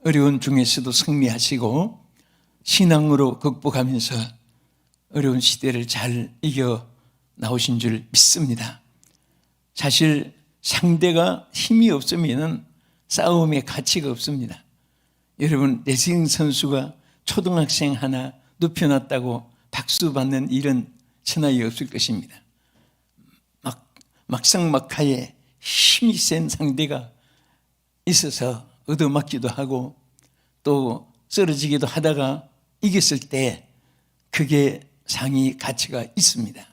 어려운 중에서도 승리하시고 신앙으로 극복하면서 어려운 시대를 잘 이겨 나오신 줄 믿습니다. 사실 상대가 힘이 없으면 싸움의 가치가 없습니다. 여러분, 레슬링 선수가 초등학생 하나 눕혀놨다고 박수 받는 일은 천하에 없을 것입니다. 막상막하에 힘이 센 상대가 있어서 얻어맞기도 하고 또 쓰러지기도 하다가 이겼을 때 그게 상위 가치가 있습니다.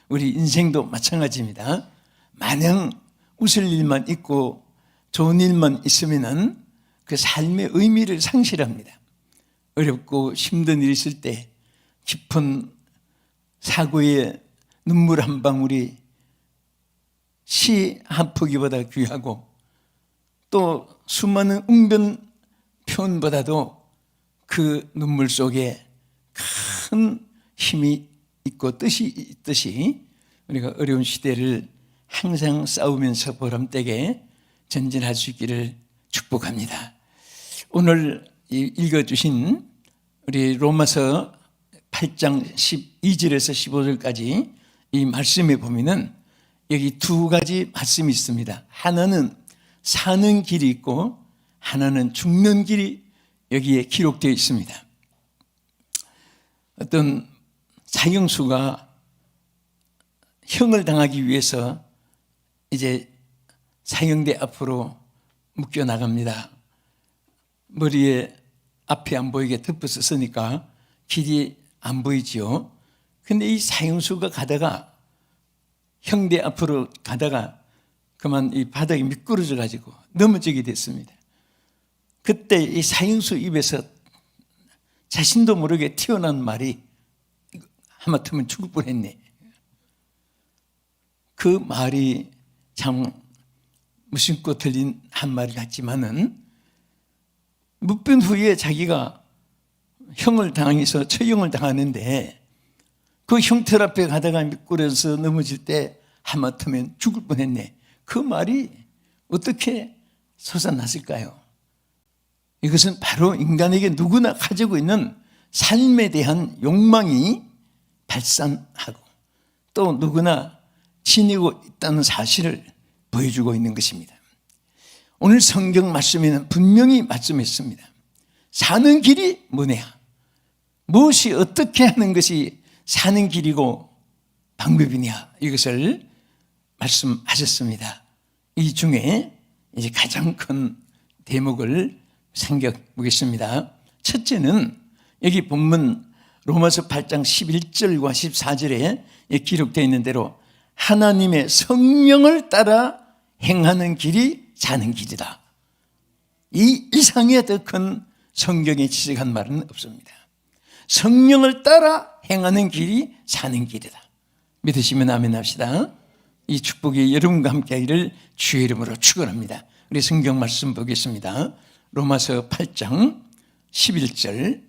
우리 인생도 마찬가지입니다. 마냥 웃을 일만 있고 좋은 일만 있으면 그 삶의 의미를 상실합니다. 어렵고 힘든 일이 있을 때 깊은 사고의 눈물 한 방울이 시 한 포기보다 귀하고 또 수많은 웅변 표현보다도 그 눈물 속에 큰 힘이 있고 뜻이 있듯이 우리가 어려운 시대를 항상 싸우면서 보람되게 전진할 수 있기를 축복합니다. 오늘 읽어주신 우리 로마서 8장 12절에서 15절까지 이 말씀에 보면은 여기 두 가지 말씀이 있습니다. 하나는 사는 길이 있고 하나는 죽는 길이 여기에 기록되어 있습니다. 어떤 사형수가 형을 당하기 위해서 이제 사형대 앞으로 묶여 나갑니다. 머리에 앞이 안 보이게 덮어서 쓰니까 길이 안 보이지요. 근데 이 사형수가 가다가 형대 앞으로 가다가 그만 이 바닥이 미끄러져 가지고 넘어지게 됐습니다. 그때 이 사형수 입에서 자신도 모르게 튀어나온 말이 하마터면 죽을 뻔했네. 그 말이 참 무심코 들린 한 말 같지만은 묵변 후에 자기가 형을 당해서 처형을 당하는데 그 형틀 앞에 가다가 미끄러져서 넘어질 때 하마터면 죽을 뻔했네. 그 말이 어떻게 솟아났을까요? 이것은 바로 인간에게 누구나 가지고 있는 삶에 대한 욕망이 발산하고 또 누구나 지니고 있다는 사실을 보여주고 있는 것입니다. 오늘 성경 말씀에는 분명히 말씀했습니다. 사는 길이 뭐냐? 무엇이 어떻게 하는 것이 사는 길이고 방법이냐? 이것을 말씀하셨습니다. 이 중에 이제 가장 큰 대목을 생각해보겠습니다. 첫째는 여기 본문 로마서 8장 11절과 14절에 기록되어 있는 대로 하나님의 성령을 따라 행하는 길이 사는 길이다. 이 이상의 더 큰 성경에 지적한 말은 없습니다. 성령을 따라 행하는 길이 사는 길이다. 믿으시면 아멘 합시다. 이 축복이 여러분과 함께 하기를 주의 이름으로 축원합니다. 우리 성경 말씀 보겠습니다. 로마서 8장 11절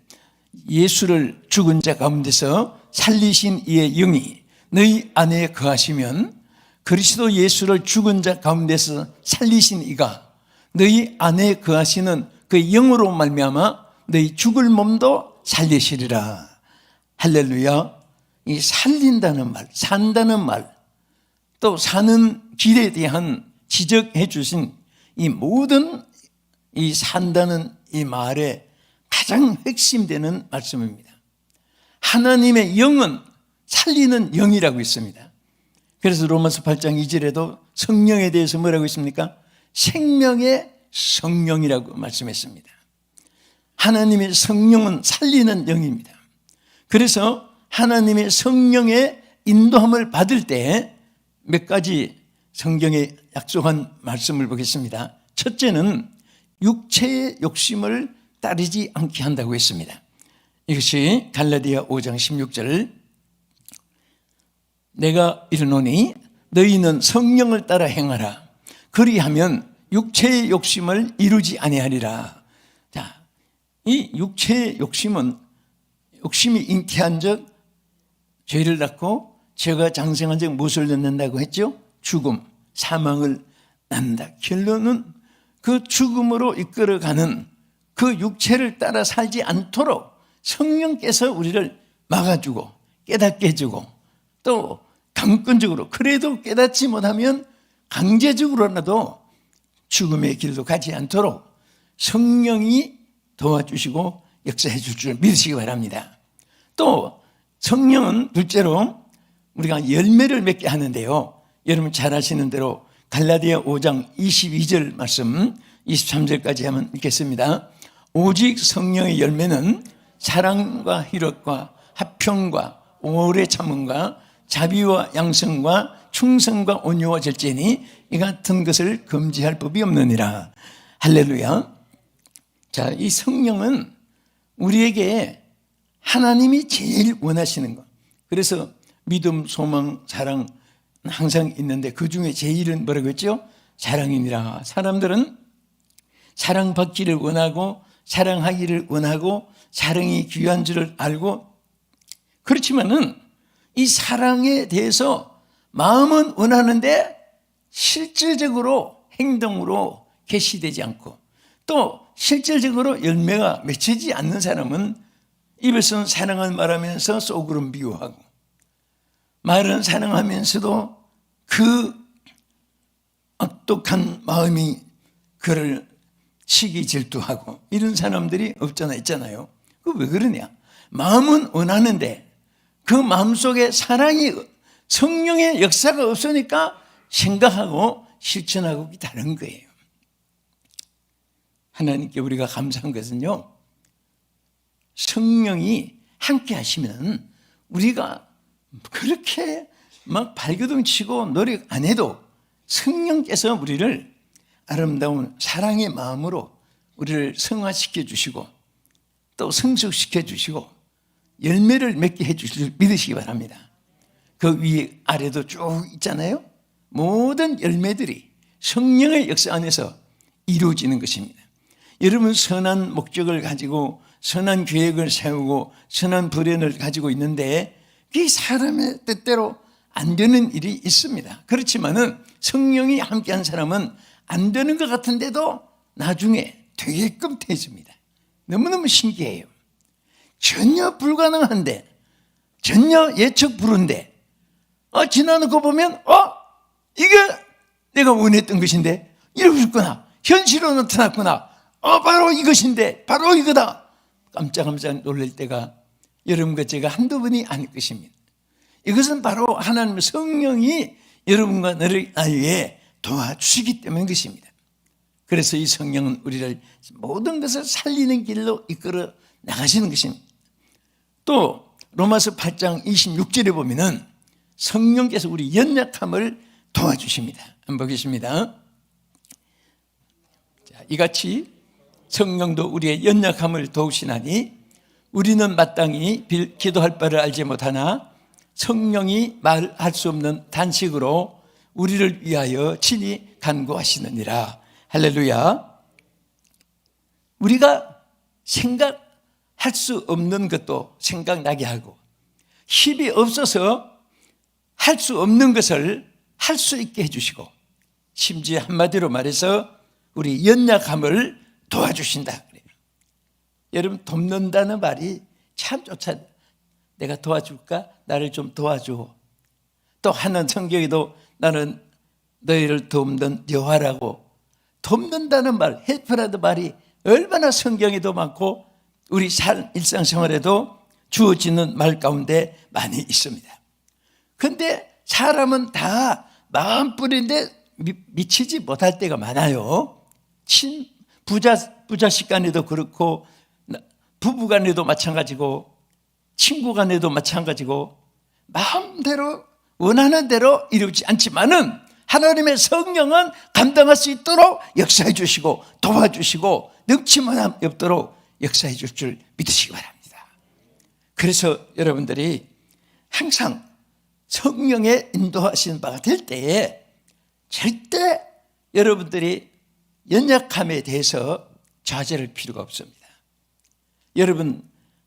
예수를 죽은 자 가운데서 살리신 이의 영이 너희 안에 거하시면 그리스도 예수를 죽은 자 가운데서 살리신 이가 너희 안에 거하시는 그 영으로 말미암아 너희 죽을 몸도 살리시리라. 할렐루야. 이 살린다는 말, 산다는 말, 또 사는 길에 대한 지적해 주신 이 모든 이 산다는 이 말의 가장 핵심되는 말씀입니다. 하나님의 영은 살리는 영이라고 있습니다. 그래서 로마서 8장 2절에도 성령에 대해서 뭐라고 있습니까? 생명의 성령이라고 말씀했습니다. 하나님의 성령은 살리는 영입니다. 그래서 하나님의 성령의 인도함을 받을 때 몇 가지 성경에 약속한 말씀을 보겠습니다. 첫째는 육체의 욕심을 따르지 않게 한다고 했습니다. 이것이 갈라디아 5장 16절 내가 이르노니 너희는 성령을 따라 행하라. 그리하면 육체의 욕심을 이루지 아니하리라. 자, 이 육체의 욕심은 욕심이 잉태한 적 죄를 낳고 죄가 장생한 적 무엇을 낳는다고 했죠? 죽음, 사망을 낳는다. 결론은 그 죽음으로 이끌어가는 그 육체를 따라 살지 않도록 성령께서 우리를 막아주고 깨닫게 해주고 또 강권적으로 그래도 깨닫지 못하면 강제적으로라도 죽음의 길로 가지 않도록 성령이 도와주시고 역사해 줄 줄 믿으시기 바랍니다. 또 성령은 둘째로 우리가 열매를 맺게 하는데요. 여러분 잘 아시는 대로 갈라디아 5장 22절 말씀 23절까지 한번 읽겠습니다. 오직 성령의 열매는 사랑과 희락과 화평과 오래 참음과 자비와 양성과 충성과 온유와 절제니 이 같은 것을 금지할 법이 없느니라. 할렐루야. 자, 이 성령은 우리에게 하나님이 제일 원하시는 것. 그래서 믿음, 소망, 사랑 항상 있는데 그 중에 제일은 뭐라고 했죠? 사랑이니라. 사람들은 사랑받기를 원하고 사랑하기를 원하고 사랑이 귀한 줄을 알고 그렇지만은 이 사랑에 대해서 마음은 원하는데 실질적으로 행동으로 개시되지 않고 또 실질적으로 열매가 맺히지 않는 사람은 입에서는 사랑을 말하면서 속으로 미워하고 말은 사랑하면서도 그 악독한 마음이 그를 시기 질투하고 이런 사람들이 없잖아 있잖아요. 그 왜 그러냐? 마음은 원하는데 그 마음속에 사랑이 성령의 역사가 없으니까 생각하고 실천하고 다른 거예요. 하나님께 우리가 감사한 것은요, 성령이 함께 하시면 우리가 그렇게 막 발버둥 치고 노력 안 해도 성령께서 우리를 아름다운 사랑의 마음으로 우리를 성화시켜 주시고 또 성숙시켜 주시고 열매를 맺게 해 주실 줄 믿으시기 바랍니다. 그 위에 아래도 쭉 있잖아요. 모든 열매들이 성령의 역사 안에서 이루어지는 것입니다. 여러분 선한 목적을 가지고 선한 계획을 세우고 선한 불행을 가지고 있는데 그게 사람의 뜻대로 안 되는 일이 있습니다. 그렇지만은 성령이 함께한 사람은 안 되는 것 같은데도 나중에 되게끔 되어집니다. 너무너무 신기해요. 전혀 불가능한데 전혀 예측 불허인데 지나는 거 보면 이게 내가 원했던 것인데 이러구나 현실로 나타났구나 바로 이것인데 바로 이거다 깜짝깜짝 놀랄 때가 여러분과 제가 한두 번이 아닐 것입니다. 이것은 바로 하나님의 성령이 여러분과 너를 위해 도와주시기 때문인 것입니다. 그래서 이 성령은 우리를 모든 것을 살리는 길로 이끌어 나가시는 것입니다. 또 로마서 8장 26절에 보면은 성령께서 우리 연약함을 도와주십니다. 한번 보겠습니다. 자, 이같이 성령도 우리의 연약함을 도우시나니 우리는 마땅히 기도할 바를 알지 못하나 성령이 말할 수 없는 단식으로 우리를 위하여 친히 간구하시느니라. 할렐루야. 우리가 생각할 수 없는 것도 생각나게 하고 힘이 없어서 할 수 없는 것을 할 수 있게 해주시고 심지어 한마디로 말해서 우리 연약함을 도와주신다. 여러분 돕는다는 말이 참 좋잖아요. 내가 도와줄까? 나를 좀 도와줘. 또 하는 성경에도 나는 너희를 돕는 여호와라고 돕는다는 말, 헬프라는 말이 얼마나 성경에도 많고 우리 일상생활에도 주어지는 말 가운데 많이 있습니다. 그런데 사람은 다 마음뿐인데 미치지 못할 때가 많아요. 부자식 간에도 그렇고 부부 간에도 마찬가지고 친구 간에도 마찬가지고 마음대로 원하는 대로 이루지 않지만은 하나님의 성령은 감당할 수 있도록 역사해 주시고 도와주시고 능치만 없도록 역사해 줄 줄 믿으시기 바랍니다. 그래서 여러분들이 항상 성령의 인도하시는 바가 될 때에 절대 여러분들이 연약함에 대해서 좌절할 필요가 없습니다. 여러분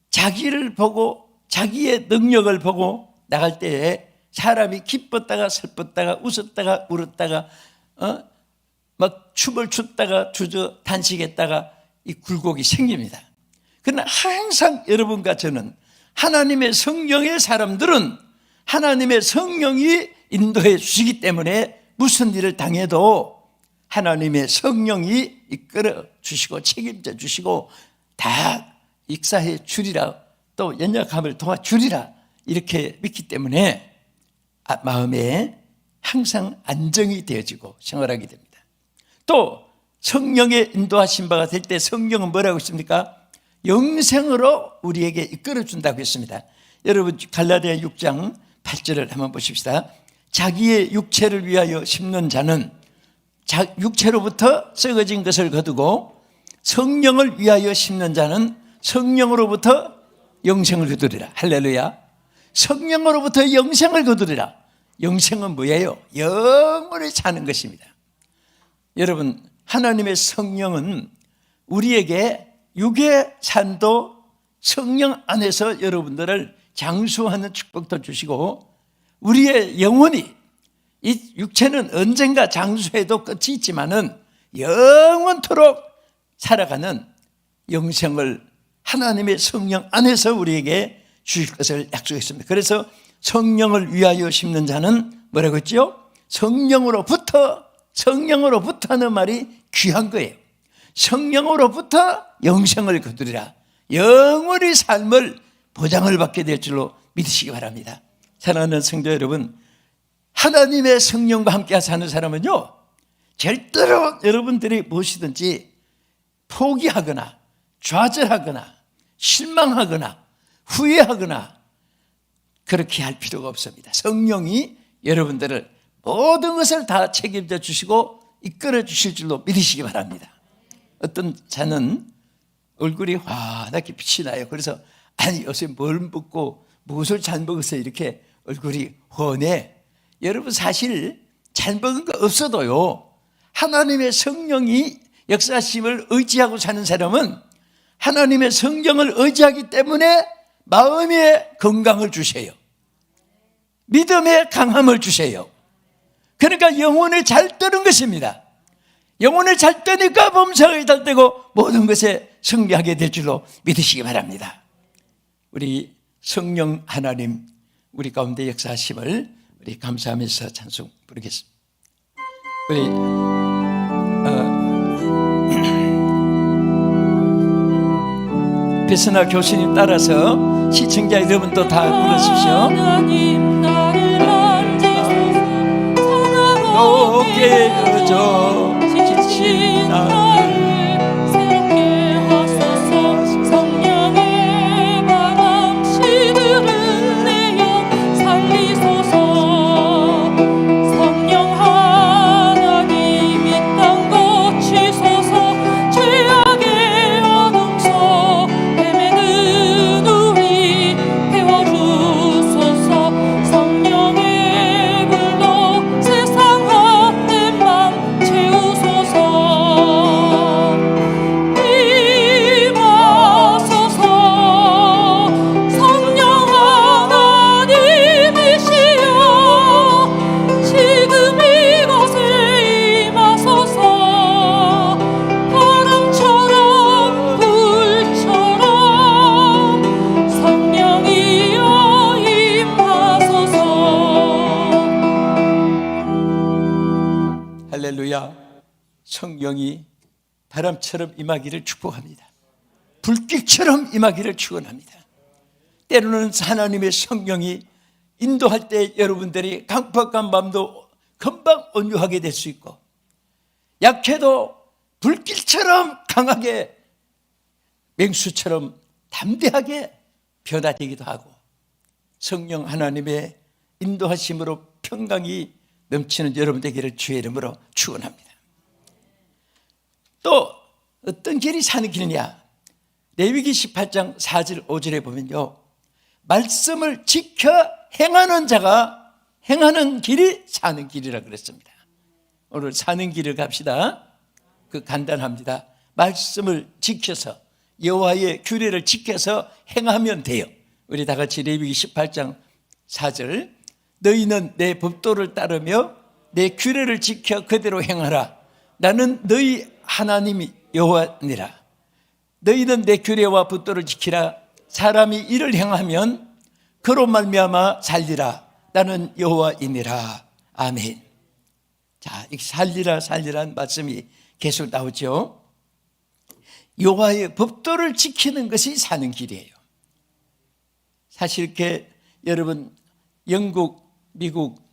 자기를 보고 자기의 능력을 보고 나갈 때에 사람이 기뻤다가 슬펐다가 웃었다가 울었다가 막 춤을 췄다가 단식했다가 이 굴곡이 생깁니다. 그러나 항상 여러분과 저는 하나님의 성령의 사람들은 하나님의 성령이 인도해 주시기 때문에 무슨 일을 당해도 하나님의 성령이 이끌어 주시고 책임져 주시고 다 익사해 주리라, 또 연약함을 도와주리라, 이렇게 믿기 때문에 마음에 항상 안정이 되어지고 생활하게 됩니다. 또 성령의 인도하신 바가 될 때 성령은 뭐라고 했습니까? 영생으로 우리에게 이끌어 준다고 했습니다. 여러분 갈라디아 6장 8절을 한번 보십시다. 자기의 육체를 위하여 심는 자는 육체로부터 썩어진 것을 거두고 성령을 위하여 심는 자는 성령으로부터 영생을 거두리라. 할렐루야. 성령으로부터 영생을 거두리라. 영생은 뭐예요? 영원히 사는 것입니다. 여러분, 하나님의 성령은 우리에게 육의 삶도 성령 안에서 여러분들을 장수하는 축복도 주시고, 우리의 영혼이, 이 육체는 언젠가 장수해도 끝이 있지만은 영원토록 살아가는 영생을 하나님의 성령 안에서 우리에게 주실 것을 약속했습니다. 그래서 성령을 위하여 심는 자는 뭐라고 했죠? 성령으로부터 하는 말이 귀한 거예요. 성령으로부터 영생을 거두리라. 영원히 삶을 보장을 받게 될 줄로 믿으시기 바랍니다. 사랑하는 성도 여러분, 하나님의 성령과 함께 사는 사람은요, 절대로 여러분들이 무엇이든지 포기하거나 좌절하거나 실망하거나 후회하거나 그렇게 할 필요가 없습니다. 성령이 여러분들을 모든 것을 다 책임져 주시고 이끌어 주실 줄로 믿으시기 바랍니다. 어떤 자는 얼굴이 환하게 빛이 나요. 그래서 아니 요새 뭘 먹고 무엇을 잘 먹어서 이렇게 얼굴이 훤해. 여러분 사실 잘 먹은 거 없어도요, 하나님의 성령이 역사심을 의지하고 사는 사람은 하나님의 성령을 의지하기 때문에 마음의 건강을 주세요. 믿음의 강함을 주세요. 그러니까 영혼을 잘 뜨는 것입니다. 영혼을 잘 뜨니까 범사가 잘 되고 모든 것에 승리하게 될 줄로 믿으시기 바랍니다. 우리 성령 하나님, 우리 가운데 역사하심을 우리 감사하면서 찬송 부르겠습니다. 우리 배선아 교수님 따라서 시청자 여러분도 다 불러주십시오. 높게 그저 지친 나를 새롭게 하소서. 성령의 바람 시들은 내 영 살리소서. 성령 하나님 이 땅 고치소서. 죄악의 어둠 속 헤매는 우리 태워주소서. 성령의 불로 세상 할렐루야. 성령이 바람처럼 임하기를 축복합니다. 불길처럼 임하기를 축원합니다. 때로는 하나님의 성령이 인도할 때 여러분들이 강팍한 밤도 금방 온유하게 될 수 있고, 약해도 불길처럼 강하게 맹수처럼 담대하게 변화되기도 하고, 성령 하나님의 인도하심으로 평강이 넘치는 여러분 되기를 주의 이름으로 축원합니다. 또 어떤 길이 사는 길이냐? 레위기 18장 4절 5절에 보면요, 말씀을 지켜 행하는 자가 행하는 길이 사는 길이라 그랬습니다. 오늘 사는 길을 갑시다. 그 간단합니다. 말씀을 지켜서 여호와의 규례를 지켜서 행하면 돼요. 우리 다 같이 레위기 18장 4절, 너희는 내 법도를 따르며 내 규례를 지켜 그대로 행하라. 나는 너희 하나님이 여호와니라. 너희는 내 규례와 붓도를 지키라. 사람이 이를 행하면 그로 말미암아 살리라. 나는 여호와이니라. 아멘. 자, 이 살리라는 말씀이 계속 나오죠. 여호와의 법도를 지키는 것이 사는 길이에요. 사실 이렇게 여러분 영국, 미국,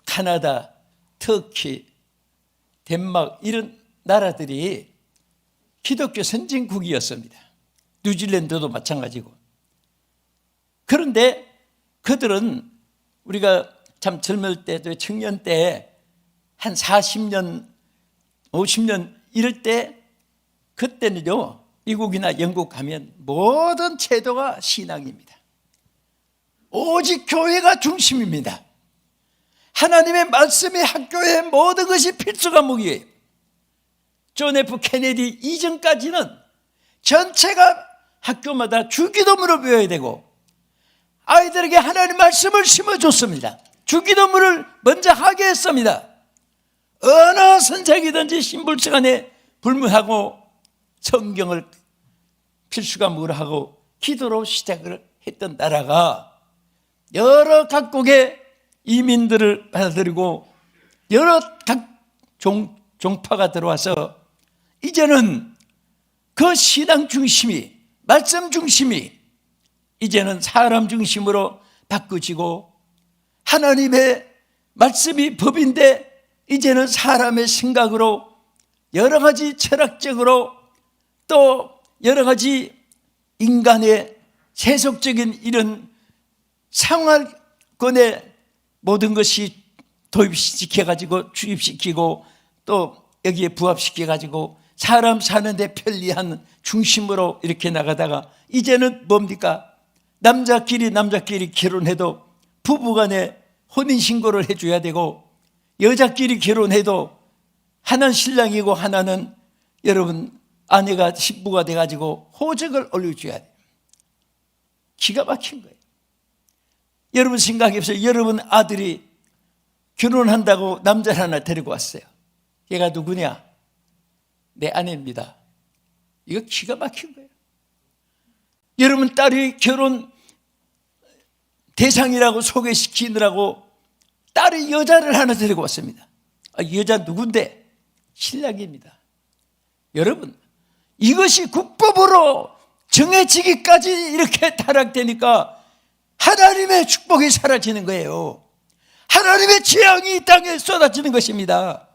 카나다, 터키, 덴마크 이런 나라들이 기독교 선진국이었습니다. 뉴질랜드도 마찬가지고. 그런데 그들은 우리가 참 젊을 때도 청년 때 한 40년, 50년 이럴 때 그때는요 미국이나 영국 가면 모든 제도가 신앙입니다. 오직 교회가 중심입니다. 하나님의 말씀이 학교의 모든 것이 필수 과목이에요. 존 F 케네디 이전까지는 전체가 학교마다 주기도문을 배워야 되고 아이들에게 하나님 말씀을 심어줬습니다. 주기도문을 먼저 하게 했습니다. 어느 선생이든지 신불시간에 불문하고 성경을 필수 과목으로 하고 기도로 시작을 했던 나라가 여러 각국의 이민들을 받아들이고 여러 각 종파가 들어와서 이제는 그 신앙 중심이, 말씀 중심이 이제는 사람 중심으로 바꾸지고 하나님의 말씀이 법인데 이제는 사람의 생각으로 여러 가지 철학적으로 또 여러 가지 인간의 세속적인 이런 생활권에 모든 것이 도입시켜가지고 주입시키고 또 여기에 부합시켜가지고 사람 사는데 편리한 중심으로 이렇게 나가다가 이제는 뭡니까? 남자끼리 결혼해도 부부간에 혼인신고를 해줘야 되고 여자끼리 결혼해도 하나는 신랑이고 하나는 여러분 아내가 신부가 돼가지고 호적을 올려줘야 돼요. 기가 막힌 거예요. 여러분 생각해보세요. 여러분 아들이 결혼한다고 남자를 하나 데리고 왔어요. 얘가 누구냐? 내 아내입니다. 이거 기가 막힌 거예요. 여러분 딸이 결혼 대상이라고 소개시키느라고 딸이 여자를 하나 데리고 왔습니다. 이 여자 누군데? 신랑입니다. 여러분 이것이 국법으로 정해지기까지 이렇게 타락되니까 하나님의 축복이 사라지는 거예요. 하나님의 재앙이 이 땅에 쏟아지는 것입니다.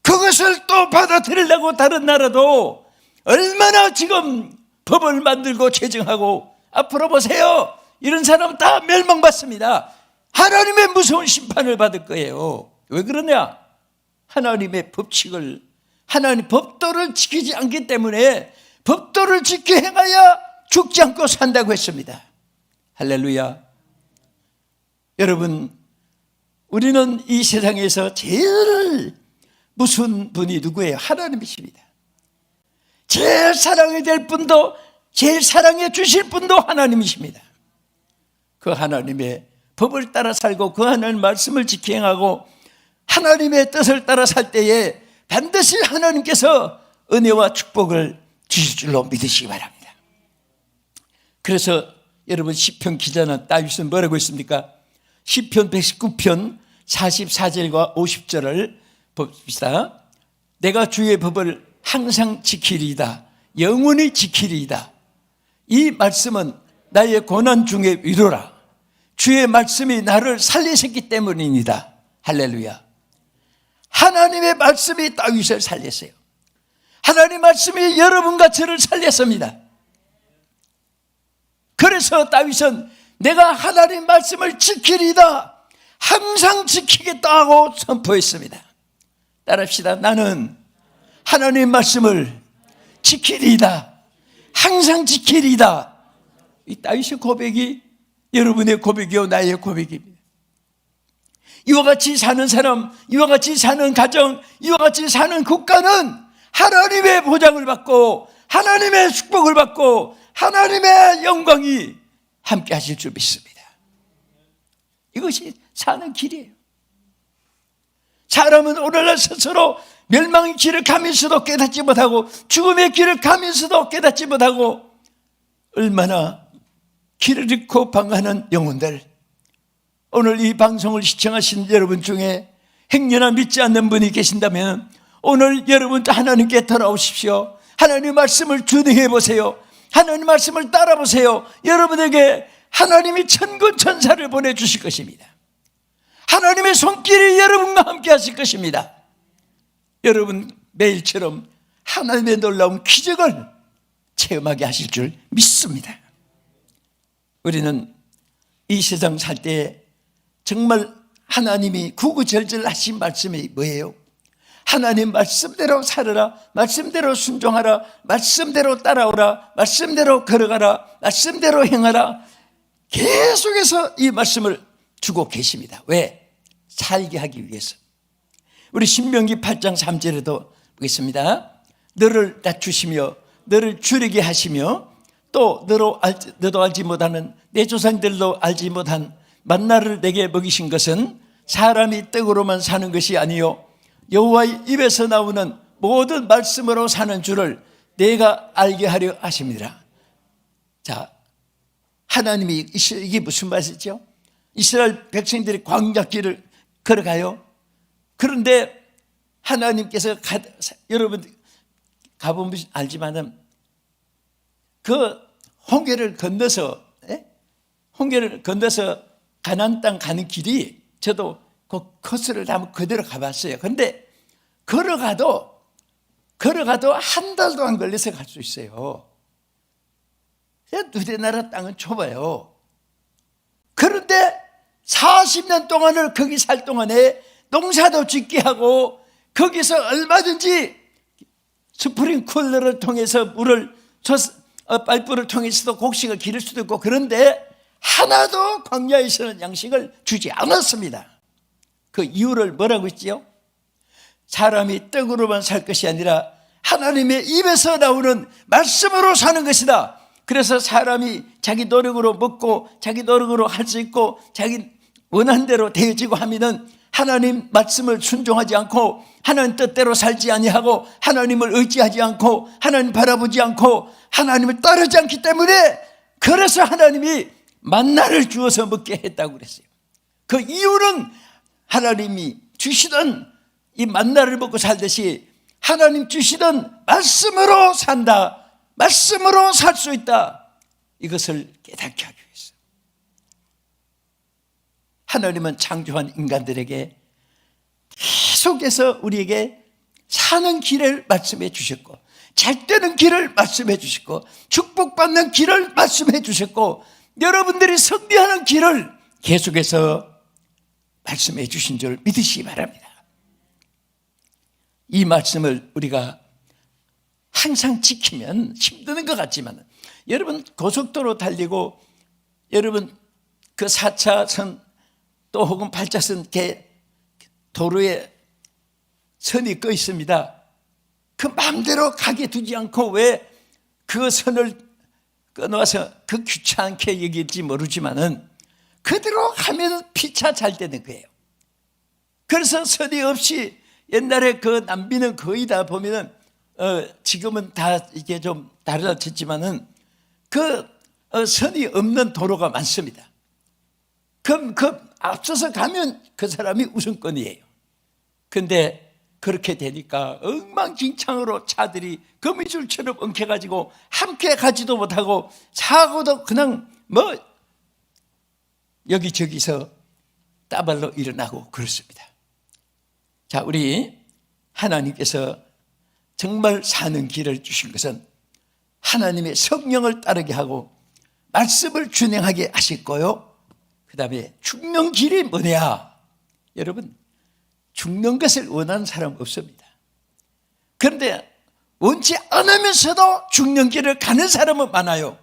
그것을 또 받아들이려고 다른 나라도 얼마나 지금 법을 만들고 제정하고 앞으로 보세요. 이런 사람은 다 멸망받습니다. 하나님의 무서운 심판을 받을 거예요. 왜 그러냐? 하나님의 법칙을, 하나님 법도를 지키지 않기 때문에 법도를 지켜 행하여 죽지 않고 산다고 했습니다. 할렐루야. 여러분 우리는 이 세상에서 제일 무슨 분이 누구예요? 하나님이십니다. 제일 사랑이 될 분도 제일 사랑해 주실 분도 하나님이십니다. 그 하나님의 법을 따라 살고 그 하나님 말씀을 지켜 행하고 하나님의 뜻을 따라 살 때에 반드시 하나님께서 은혜와 축복을 주실 줄로 믿으시기 바랍니다. 그래서 여러분 시편 기자는 다윗은 뭐라고 했습니까? 시편 119편 44절과 50절을 봅시다. 내가 주의 법을 항상 지키리이다. 영원히 지키리이다. 이 말씀은 나의 고난 중의 위로라. 주의 말씀이 나를 살리셨기 때문입니다. 할렐루야. 하나님의 말씀이 다윗을 살렸어요. 하나님의 말씀이 여러분과 저를 살렸습니다. 그래서 다윗은 내가 하나님 말씀을 지키리이다. 항상 지키겠다 하고 선포했습니다. 따라합시다. 나는 하나님 말씀을 지키리이다. 항상 지키리이다. 이 다윗의 고백이 여러분의 고백이요 나의 고백입니다. 이와 같이 사는 사람, 이와 같이 사는 가정, 이와 같이 사는 국가는 하나님의 보장을 받고 하나님의 축복을 받고 하나님의 영광이 함께 하실 줄 믿습니다. 이것이 사는 길이에요. 사람은 오늘날 스스로 멸망의 길을 가면서도 깨닫지 못하고 죽음의 길을 가면서도 깨닫지 못하고 얼마나 길을 잃고 방황하는 영혼들, 오늘 이 방송을 시청하신 여러분 중에 행여나 믿지 않는 분이 계신다면 오늘 여러분도 하나님께 돌아오십시오. 하나님의 말씀을 준행해 보세요. 하나님의 말씀을 따라 보세요. 여러분에게 하나님이 천군 천사를 보내주실 것입니다. 하나님의 손길이 여러분과 함께 하실 것입니다. 여러분 매일처럼 하나님의 놀라운 기적을 체험하게 하실 줄 믿습니다. 우리는 이 세상 살 때 정말 하나님이 구구절절하신 말씀이 뭐예요? 하나님 말씀대로 살아라, 말씀대로 순종하라, 말씀대로 따라오라, 말씀대로 걸어가라, 말씀대로 행하라. 계속해서 이 말씀을 주고 계십니다. 왜? 살게 하기 위해서. 우리 신명기 8장 3절에도 보겠습니다. 너를 낮추시며 너를 줄이게 하시며 또 너도 알지 못하는 내 조상들도 알지 못한 만나를 내게 먹이신 것은 사람이 떡으로만 사는 것이 아니요 여호와의 입에서 나오는 모든 말씀으로 사는 줄을 내가 알게 하려 하십니다. 자, 하나님이 이게 무슨 말이죠? 이스라엘 백성들이 광야길을 걸어가요. 그런데 하나님께서 여러분 가보면 알지만은 그 홍해를 건너서 가나안 땅 가는 길이 저도 그 코스를 한번 그대로 가봤어요. 그런데 걸어가도 한 달도 안 걸려서 갈 수 있어요. 누리나라 땅은 좁아요. 그런데 40년 동안을 거기 살 동안에 농사도 짓게 하고 거기서 얼마든지 스프링쿨러를 통해서 물을 파이프를 통해서도 곡식을 기를 수도 있고, 그런데 하나도 광야에서는 양식을 주지 않았습니다. 그 이유를 뭐라고 했지요? 사람이 떡으로만 살 것이 아니라 하나님의 입에서 나오는 말씀으로 사는 것이다. 그래서 사람이 자기 노력으로 먹고 자기 노력으로 할 수 있고 자기 원하는 대로 되어지고 하면은 하나님 말씀을 순종하지 않고 하나님 뜻대로 살지 아니하고 하나님을 의지하지 않고 하나님 바라보지 않고 하나님을 따르지 않기 때문에, 그래서 하나님이 만나를 주어서 먹게 했다고 그랬어요. 그 이유는 하나님이 주시던 이 만나를 먹고 살듯이 하나님 주시던 말씀으로 산다, 말씀으로 살 수 있다, 이것을 깨닫게 하기 위해서 하나님은 창조한 인간들에게 계속해서 우리에게 사는 길을 말씀해 주셨고, 잘 되는 길을 말씀해 주셨고, 축복받는 길을 말씀해 주셨고, 여러분들이 승리하는 길을 계속해서 말씀해 주신 줄 믿으시기 바랍니다. 이 말씀을 우리가 항상 지키면 힘드는 것 같지만, 여러분 고속도로 달리고 여러분 그 4차선 또 혹은 8차선 도로에 선이 꺼 있습니다. 그 마음대로 가게 두지 않고 왜 그 선을 끊어서 그 귀찮게 여길지 모르지만은 그대로 가면 피차 잘 되는 거예요. 그래서 선이 없이 옛날에 그 남비는 거의 다 보면은 지금은 다 이게 좀 달라졌지만은 그 선이 없는 도로가 많습니다. 그럼 그 앞서서 가면 그 사람이 우선권이에요. 근데 그렇게 되니까 엉망진창으로 차들이 거미줄처럼 엉켜가지고 함께 가지도 못하고 사고도 그냥 여기저기서 따발로 일어나고 그렇습니다. 자, 우리 하나님께서 정말 사는 길을 주신 것은 하나님의 성령을 따르게 하고 말씀을 준행하게 하실 거요. 그 다음에 죽는 길이 뭐냐? 여러분, 죽는 것을 원하는 사람 없습니다. 그런데 원치 않으면서도 죽는 길을 가는 사람은 많아요.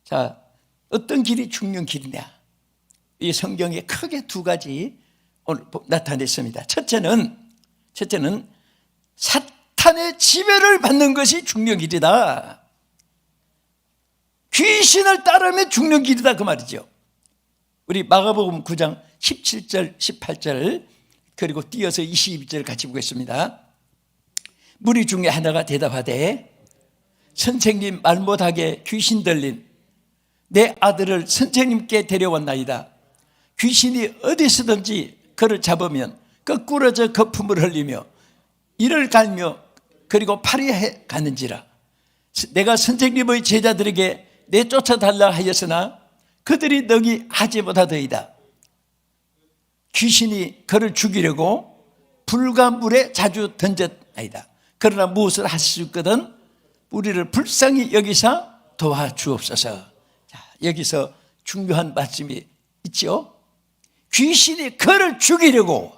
자, 어떤 길이 죽는 길이냐? 이 성경에 크게 두 가지 오늘 나타냈습니다. 첫째는 사탄의 지배를 받는 것이 죽는 길이다. 귀신을 따르면 죽는 길이다, 그 말이죠. 우리 마가복음 9장 17절 18절 그리고 띄어서 22절 같이 보겠습니다. 무리 중에 하나가 대답하되 선생님 말 못하게 귀신 들린 내 아들을 선생님께 데려왔나이다. 귀신이 어디서든지 그를 잡으면 거꾸러져 거품을 흘리며 이를 갈며 그리고 파리해 가는지라. 내가 선생님의 제자들에게 내쫓아달라 하였으나 그들이 능히 하지 못하더이다. 귀신이 그를 죽이려고 불과 물에 자주 던졌나이다. 그러나 무엇을 하실 수 있거든 우리를 불쌍히 여기사 도와주옵소서. 자, 여기서 중요한 말씀이 있죠. 귀신이 그를 죽이려고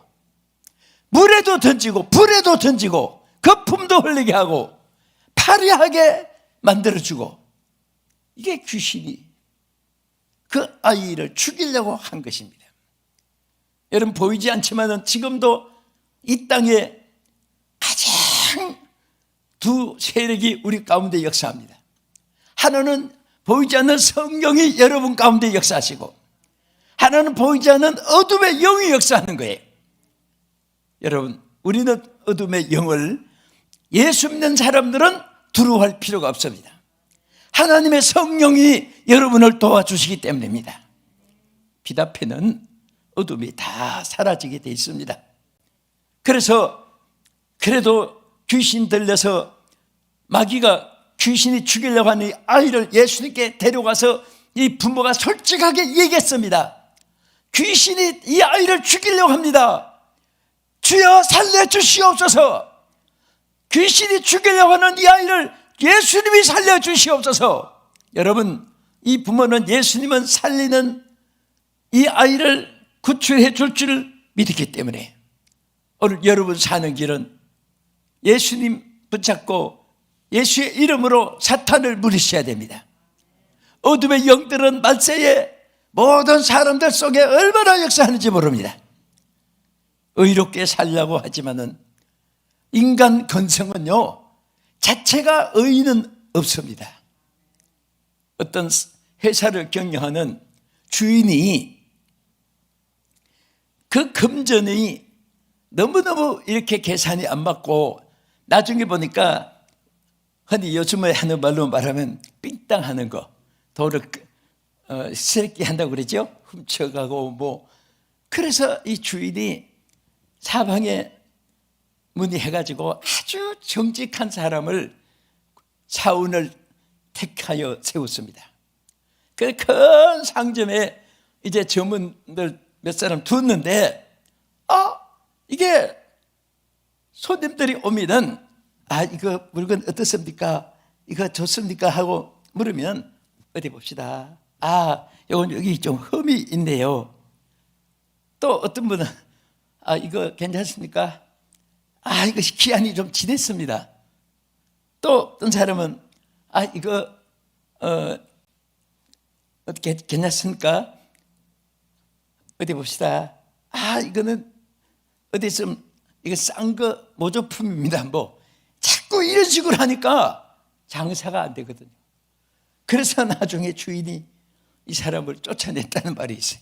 물에도 던지고 불에도 던지고 거품도 흘리게 하고 파리하게 만들어주고, 이게 귀신이 그 아이를 죽이려고 한 것입니다. 여러분 보이지 않지만 지금도 이 땅에 가장 두 세력이 우리 가운데 역사합니다. 하나는 보이지 않는 성령이 여러분 가운데 역사하시고, 하나는 보이지 않는 어둠의 영이 역사하는 거예요. 여러분, 우리는 어둠의 영을, 예수 믿는 사람들은 두려워할 필요가 없습니다. 하나님의 성령이 여러분을 도와주시기 때문입니다. 빛 앞에는 어둠이 다 사라지게 되어 있습니다. 그래서 그래도 귀신 들려서 마귀가 귀신이 죽이려고 하는 이 아이를 예수님께 데려가서 이 부모가 솔직하게 얘기했습니다. 귀신이 이 아이를 죽이려고 합니다. 주여 살려주시옵소서. 귀신이 죽이려고 하는 이 아이를 예수님이 살려주시옵소서. 여러분, 이 부모는 예수님은 살리는 이 아이를 구출해 줄 줄 믿었기 때문에 오늘 여러분 사는 길은 예수님 붙잡고 예수의 이름으로 사탄을 물리쳐야 됩니다. 어둠의 영들은 말세에 모든 사람들 속에 얼마나 역사하는지 모릅니다. 의롭게 살려고 하지만은 인간 건성은요, 자체가 의의는 없습니다. 어떤 회사를 경영하는 주인이 그 금전이 너무너무 이렇게 계산이 안 맞고 나중에 보니까 흔히 요즘에 하는 말로 말하면 삥땅하는 거, 돈을 쓰레기 한다고 그러죠. 훔쳐가고 뭐. 그래서 이 주인이 사방에 문의해가지고 아주 정직한 사람을 사원을 택하여 세웠습니다. 그 큰 상점에 이제 점원들 몇 사람 뒀는데, 이게 손님들이 오면은 이거 물건 어떻습니까? 이거 좋습니까? 하고 물으면 어디 봅시다. 요건 여기 좀 흠이 있네요. 또 어떤 분은 이거 괜찮습니까? 이거 기한이 좀 지났습니다. 또 어떤 사람은 이거 어떻게 괜찮습니까? 어디 봅시다. 이거는 어디 좀 이거 싼 거 모조품입니다. 뭐 자꾸 이런 식으로 하니까 장사가 안 되거든요. 그래서 나중에 주인이 이 사람을 쫓아냈다는 말이 있어요.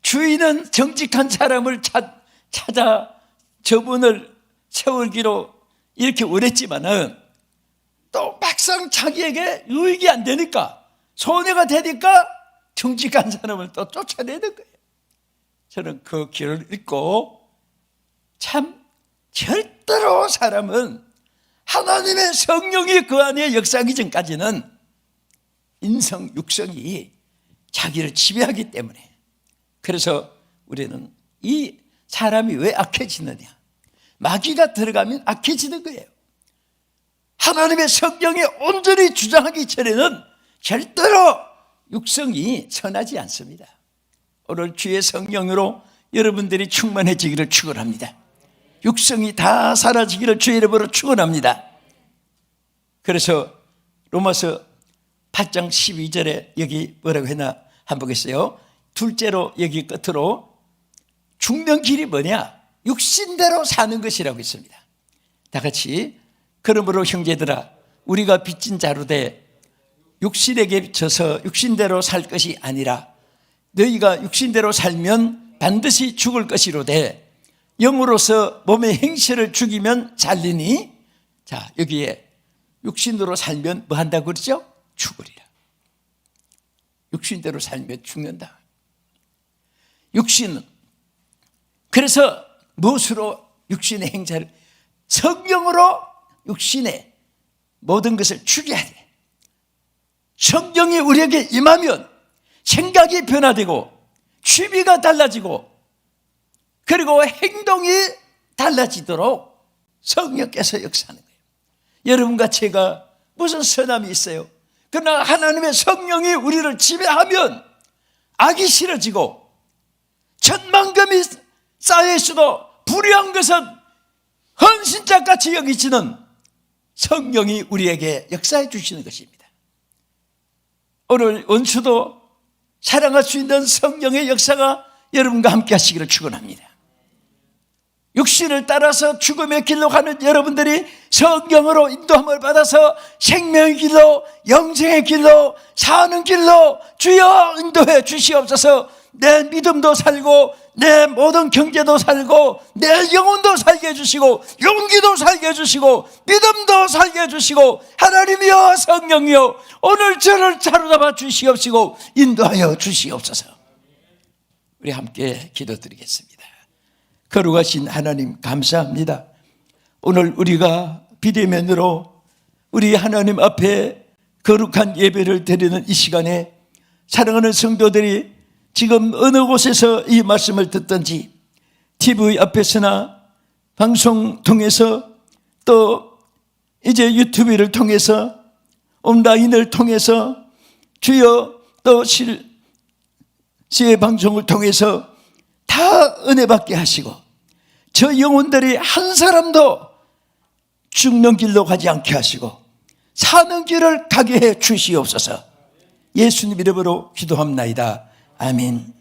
주인은 정직한 사람을 찾아 저분을 세우기로 이렇게 원했지만은 또 막상 자기에게 유익이 안 되니까, 손해가 되니까 정직한 사람을 또 쫓아내는 거예요. 저는 그 길을 읽고 참 절대로 사람은 하나님의 성령이 그 안에 역사하기 전까지는 인성, 육성이 자기를 지배하기 때문에, 그래서 우리는 이 사람이 왜 악해지느냐, 마귀가 들어가면 악해지는 거예요. 하나님의 성령이 온전히 주장하기 전에는 절대로 육성이 선하지 않습니다. 오늘 주의 성령으로 여러분들이 충만해지기를 축원합니다. 육성이 다 사라지기를 주의 이름으로 축원합니다. 그래서 로마서 8장 12절에 여기 뭐라고 했나 한번 보겠어요. 둘째로 여기 끝으로 죽는 길이 뭐냐? 육신대로 사는 것이라고 있습니다. 다 같이, 그러므로 형제들아 우리가 빚진 자로 돼 육신에게 져서 육신대로 살 것이 아니라 너희가 육신대로 살면 반드시 죽을 것이로되 영으로서 몸의 행실을 죽이면 잘리니, 자, 여기에 육신으로 살면 뭐 한다고 그러죠? 죽으리라. 육신대로 살면 죽는다. 육신은, 그래서 무엇으로 육신의 행사를? 성령으로 육신의 모든 것을 죽여야 돼. 성령이 우리에게 임하면 생각이 변화되고 취미가 달라지고 그리고 행동이 달라지도록 성령께서 역사하는 거예요. 여러분과 제가 무슨 선함이 있어요? 그러나 하나님의 성령이 우리를 지배하면 악이 싫어지고 천만금이 쌓여 있어도 불의한 것은 헌신짝같이 여기지는 성령이 우리에게 역사해 주시는 것입니다. 오늘 원수도 사랑할 수 있는 성령의 역사가 여러분과 함께 하시기를 축원합니다. 육신을 따라서 죽음의 길로 가는 여러분들이 성령으로 인도함을 받아서 생명의 길로, 영생의 길로, 사는 길로 주여 인도해 주시옵소서. 내 믿음도 살고 내 모든 경제도 살고 내 영혼도 살게 해주시고 용기도 살게 해주시고 믿음도 살게 해주시고, 하나님이여 성령이여 오늘 저를 사로잡아 주시옵시고 인도하여 주시옵소서. 우리 함께 기도드리겠습니다. 거룩하신 하나님 감사합니다. 오늘 우리가 비대면으로 우리 하나님 앞에 거룩한 예배를 드리는 이 시간에 사랑하는 성도들이 지금 어느 곳에서 이 말씀을 듣든지 TV 앞에서나 방송 통해서 또 이제 유튜브를 통해서 온라인을 통해서 주여 또 실시의 방송을 통해서 다 은혜 받게 하시고 저 영혼들이 한 사람도 죽는 길로 가지 않게 하시고 사는 길을 가게 해 주시옵소서. 예수님 이름으로 기도합나이다. 아멘.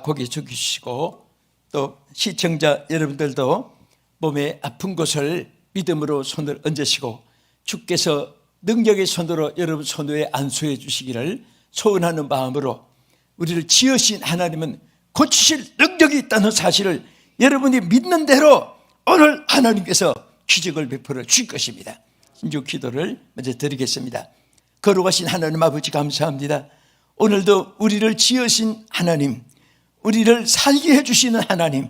고개 숙이시고 또 시청자 여러분들도 몸의 아픈 곳을 믿음으로 손을 얹으시고 주께서 능력의 손으로 여러분 손 위에 안수해 주시기를 소원하는 마음으로 우리를 지으신 하나님은 고치실 능력이 있다는 사실을 여러분이 믿는 대로 오늘 하나님께서 기적을 베풀어 주실 것입니다. 신주 기도를 먼저 드리겠습니다. 거룩하신 하나님 아버지 감사합니다. 오늘도 우리를 지으신 하나님, 우리를 살게 해주시는 하나님,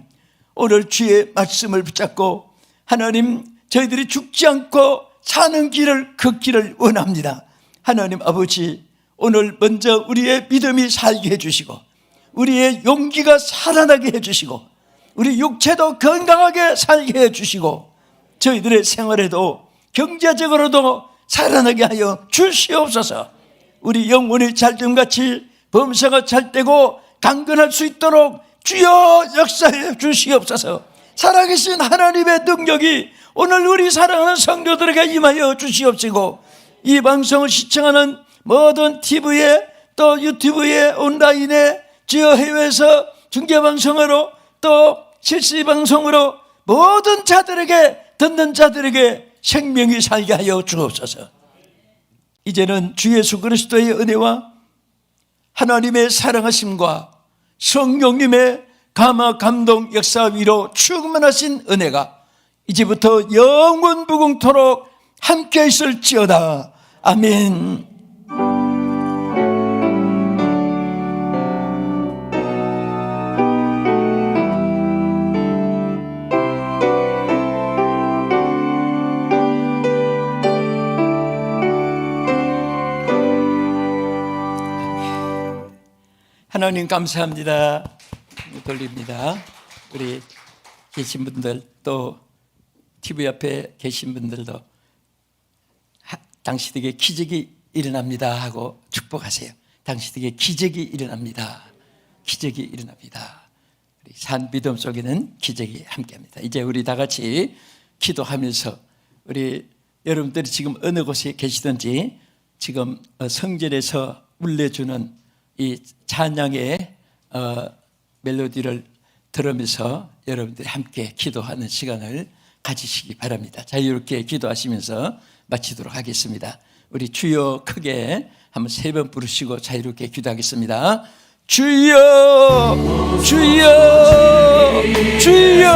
오늘 주의 말씀을 붙잡고 하나님, 저희들이 죽지 않고 사는 길을 걷기를 원합니다. 하나님 아버지, 오늘 먼저 우리의 믿음이 살게 해주시고 우리의 용기가 살아나게 해주시고 우리 육체도 건강하게 살게 해주시고 저희들의 생활에도 경제적으로도 살아나게 하여 주시옵소서. 우리 영혼이 잘됨같이 범사가 잘되고 강건할 수 있도록 주여 역사해 주시옵소서. 살아계신 하나님의 능력이 오늘 우리 사랑하는 성도들에게 임하여 주시옵시고 이 방송을 시청하는 모든 TV에 또 유튜브에 온라인에 주여 해외에서 중계방송으로 또 실시방송으로 모든 자들에게 듣는 자들에게 생명이 살게 하여 주옵소서. 이제는 주 예수 그리스도의 은혜와 하나님의 사랑하심과 성령님의 감화 감동 역사 위로 충만하신 은혜가 이제부터 영원 무궁토록 함께 있을지어다. 아멘. 하나님 감사합니다. 돌립니다. 우리 계신 분들 또 TV 앞에 계신 분들도 당신에게 기적이 일어납니다 하고 축복하세요. 당신에게 기적이 일어납니다. 기적이 일어납니다. 우리 산 믿음 속에는 기적이 함께합니다. 이제 우리 다 같이 기도하면서 우리 여러분들이 지금 어느 곳에 계시든지 지금 성전에서 울려주는 이 찬양의 멜로디를 들으면서 여러분들이 함께 기도하는 시간을 가지시기 바랍니다. 자유롭게 기도하시면서 마치도록 하겠습니다. 우리 주여 크게 한번 3번 부르시고 자유롭게 기도하겠습니다. 주여 주여 주여.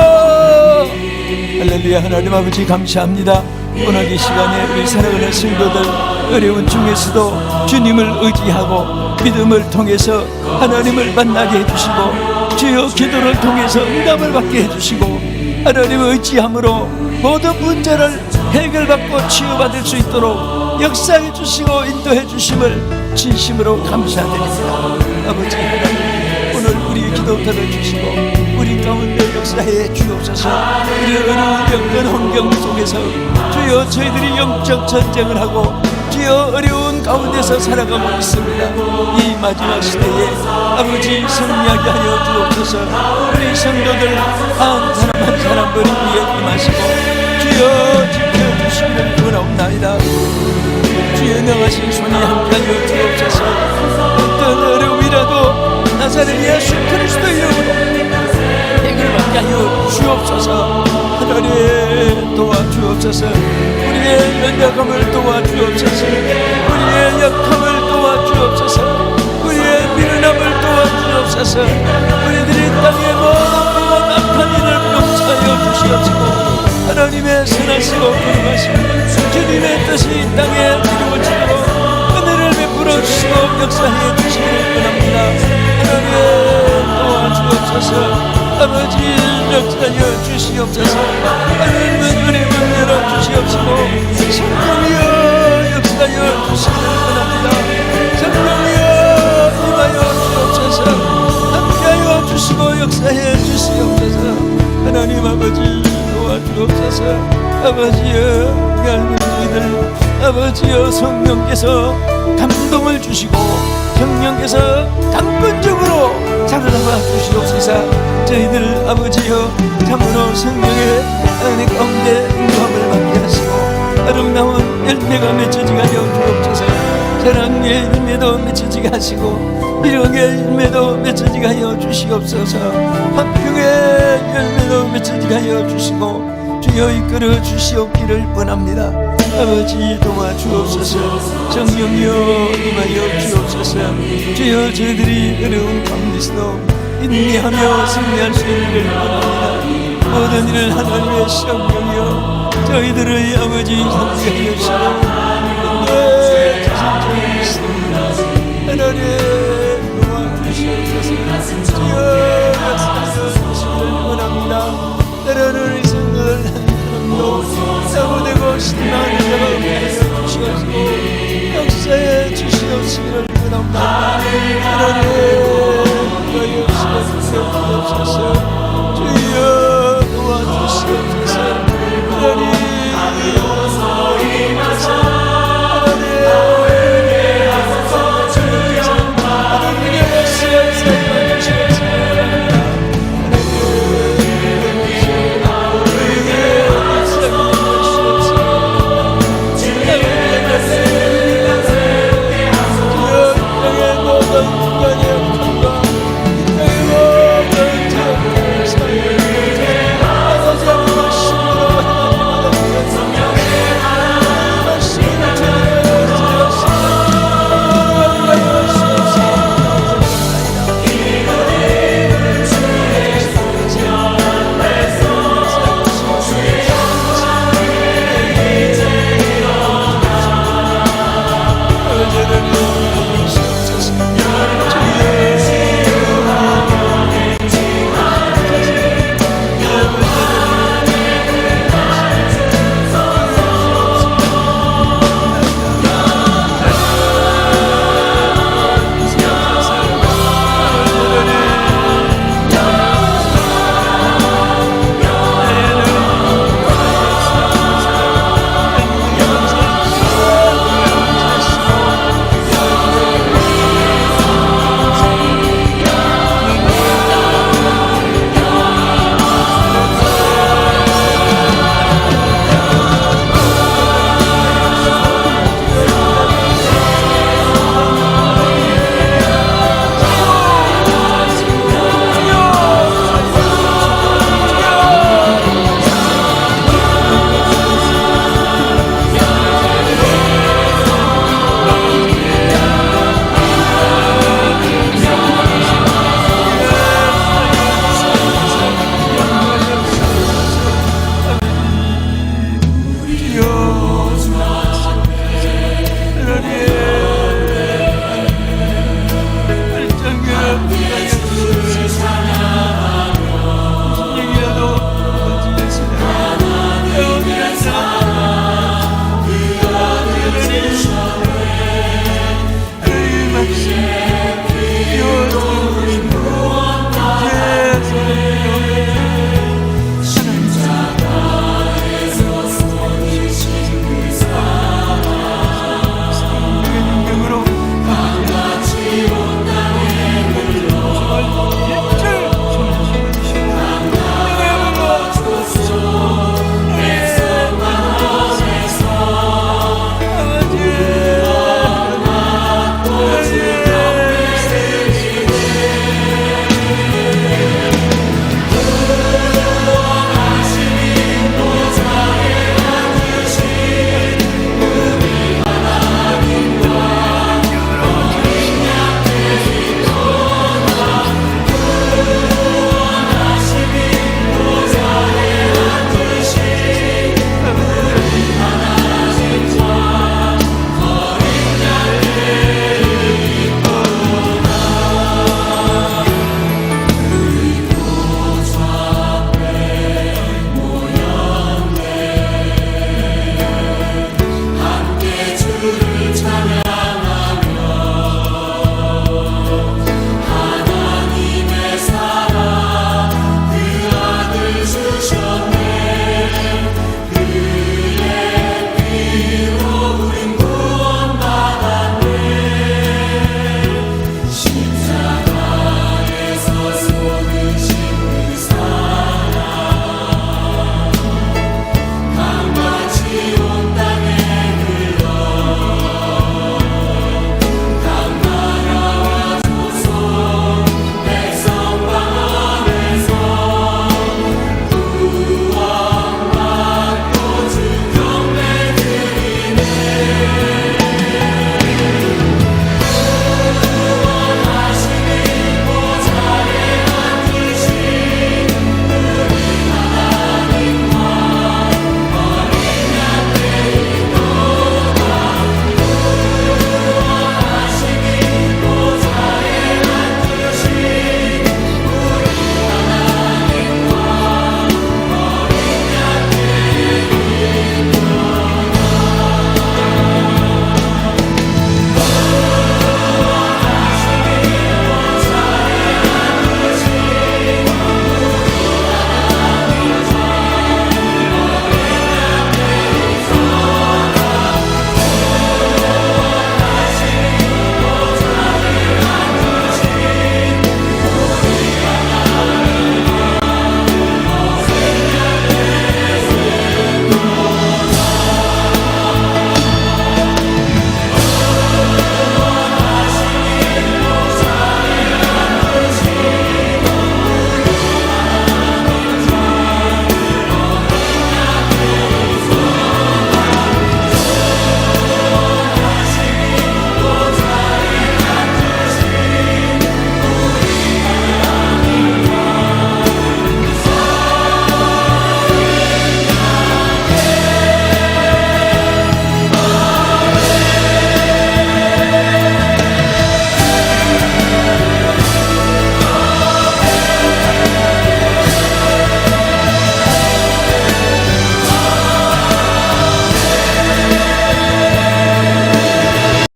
할렐루야. 하나님 아버지 감사합니다. 오늘 이 시간에 우리 사랑하는 성도들 어려운 중에서도 주님을 의지하고 믿음을 통해서 하나님을 만나게 해주시고 주여 기도를 통해서 응답을 받게 해주시고 하나님을 의지함으로 모든 문제를 해결받고 치유받을 수 있도록 역사해 주시고 인도해 주심을 진심으로 감사드립니다. 아버지 하나님, 오늘 우리 기도 들어주시고 우리 가운데 역사해 주옵소서. 우리 어려운 영권 환경 속에서 주여 저희들이 영적 전쟁을 하고 주여 어려운 가운데서 살아가고 있습니다. 이 마지막 시대에 아버지 승리하게 하여 주옵소서. 우리 성도들 한 사람 한 사람 머리 위에 임하시고 주여 지켜주시기를 원하옵나이다. 주의 능하신 손이 함께하여 주옵소서. 어떤 어려움이라도 나사렛 예수 그리스도의 이름으로 해결받게 하여 주옵소서. 하나님 도와주옵소서. 우리의 연약함을 도와주옵소서. 우리의 약함을 도와주옵소서. 우리의 미련함을 도와주옵소서. 우리들이 땅의 모든 악한 일을 용서하여 주시옵시고 하나님의 선하시고 거룩하시고 주님의 뜻이 이 땅에 이루어지도록 은혜를 베풀어 주시고 역사해 주시기를 원합니다. 하나님 도와주옵소서. 아버지 역사하여 주시옵소서. 하나님은 은혜만 열어주시옵시고 성령이여 역사하여 주시기를 원합니다. 성령이여 임하여 주옵소서. 함께하여 주시고 역사해 주시옵소서. 하나님 아버지 도와주옵소서. 아버지여 열무리들 아버지여 성령께서 감동을 주시고 성령께서 강권적으로 살아나가 주시옵소서. 저희들 아버지여 참으로 성령의 은혜 가운데 응답을 받게 하시고 아름다운 열매가 맺혀지게 하여 주옵소서. 사랑의 열매도 맺혀지게 하시고 미령의 열매도 맺혀지게 하여 주시옵소서. 화평의 열매도 맺혀지게 하여 주시고 주여 이끌어 주시옵기를 원합니다. 아버지 도와주옵소서. 성령이여 임하여 주옵소서. 주여 저희들이 어려운 가운데서도 인내하며 승리할 수 있기를 원합니다. 모든 일을 하나님의 성령이여 저희들의 아버지 함께하여 주시옵소서. 하나님 도와주시옵소서. 주여 신나는